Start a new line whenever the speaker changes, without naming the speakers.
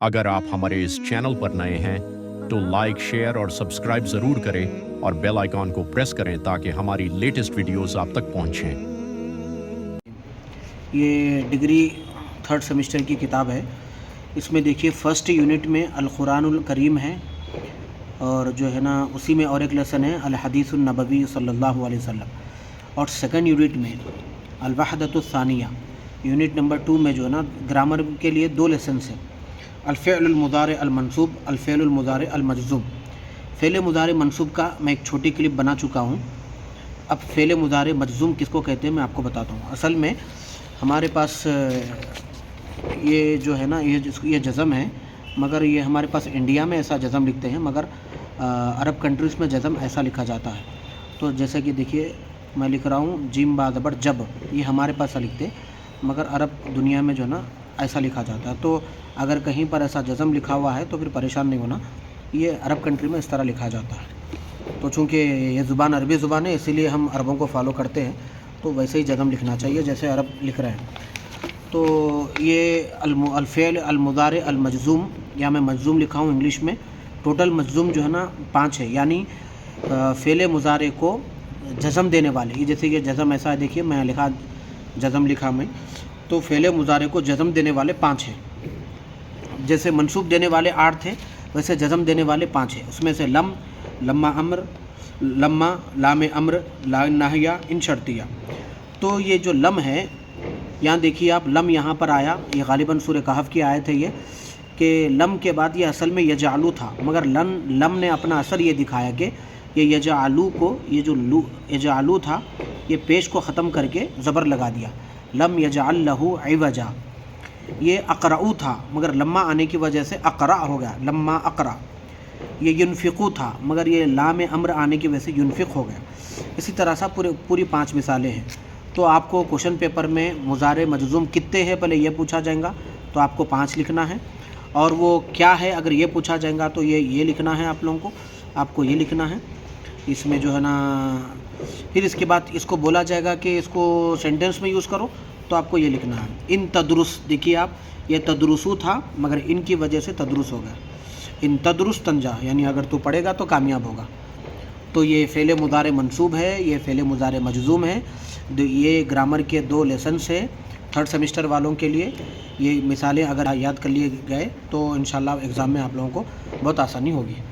अगर आप हमारे इस चैनल पर नए हैं तो लाइक, शेयर और सब्सक्राइब ज़रूर करें और बेल आइकॉन को प्रेस करें ताकि हमारी लेटेस्ट वीडियोस आप तक पहुंचें।
ये डिग्री थर्ड सेमेस्टर की किताब है। इसमें देखिए फर्स्ट यूनिट में अल कुरानुल करीम है और जो है ना उसी में और एक लेसन है अल हदीसुन नबवी सल्लल्लाहु अलैहि वसल्लम। और सेकंड यूनिट में अल वहदतुस सानिया यूनिट नंबर 2 में जो है ना ग्रामर के लिए 2 लेसन है। अल फ़िअलुल मुज़ारि अल मंसूब, अल फ़िअलुल मुज़ारि अल मजज़ूम। फ़िअल मुज़ारि मंसूब का मैं एक छोटी क्लिप बना चुका हूँ। अब फ़िअल मुज़ारि मजज़ूम किसको कहते हैं मैं आपको बताता हूँ। असल में हमारे पास ये जो है ना ये जज़म है, मगर ये हमारे पास इंडिया में ऐसा जज़म लिखते हैं, मगर अरब कंट्रीज़ में जज़म ऐसा लिखा जाता है। तो जैसे कि देखिए मैं लिख रहा हूँ जीम बा ज़बर जब, ये हमारे पास ऐसा लिखते हैं, मगर अरब दुनिया में जो है ना ऐसा लिखा जाता है। तो अगर कहीं पर ऐसा जज़म लिखा हुआ है तो फिर परेशान नहीं होना, ये अरब कंट्री में इस तरह लिखा जाता है। तो चूँकि ये ज़ुबान अरबी ज़ुबान है इसीलिए हम अरबों को फॉलो करते हैं, तो वैसे ही जज़म लिखना चाहिए जैसे अरब लिख रहे हैं। तो ये अल फ़िअल अल मुज़ारि अल मजज़ूम, या मैं मजज़ूम लिखा हूँ इंग्लिश में। टोटल मजज़ूम जो है ना 5 है, यानी फ़िअल मुज़ारि को जज़म देने वाले। ये जैसे कि जज़म ऐसा है, देखिए मैं लिखा जज़म लिखा मैं, तो फ़िअल मुज़ारि को जज़म देने वाले 5 हैं। जैसे मंसूब देने वाले 8 थे, वैसे जज़म देने वाले 5 हैं। उसमें से लम, लम्मा अम्र, लम्मा, लाम अम्र, ला नाहिया, इन शर्तिया। तो ये जो लम है, यहाँ देखिए आप, लम यहाँ पर आया, ये गालिबन सूरह कहफ की आयत है ये, कि लम के बाद ये असल में यजालू था, मगर लम ने अपना असर ये दिखाया कि ये यजालू को, ये जो यजालू था, ये पेश को ख़त्म करके ज़बर लगा दिया। लम यजाल लहू इवजा। ये अक़रऊ था, मगर लम्मा आने की वजह से अक़रा हो गया, लम्मा अक़रा। ये युनफ़िक़ू था, मगर ये लाम अम्र आने की वजह से युनफ़िक़ हो गया। इसी तरह से पूरी 5 मिसालें हैं। तो आपको क्वेश्चन पेपर में मुज़ारे मजज़ूम कितने हैं पहले ये पूछा जाएगा, तो आपको 5 लिखना है। और वो क्या है अगर ये पूछा जाएगा तो ये लिखना है आप लोगों को, आपको ये लिखना है इसमें जो है ना। फिर इसके बाद इसको बोला जाएगा कि इसको सेंटेंस में यूज़ करो, तो आपको ये लिखना है इन तदरुस। देखिए आप, ये तदरुसू था मगर इनकी वजह से तदरुस हो गया। इन तदरुस तंजा, यानी अगर तू पढ़ेगा तो कामयाब होगा। तो ये फ़िअल मुज़ारि मंसूब है, ये फ़िअल मुज़ारि मजज़ूम है। ये ग्रामर के 2 लेसन्स है थर्ड सेमेस्टर वालों के लिए। ये मिसालें अगर याद कर लिए गए तो इंशाल्लाह एग्ज़ाम में आप लोगों को बहुत आसानी होगी।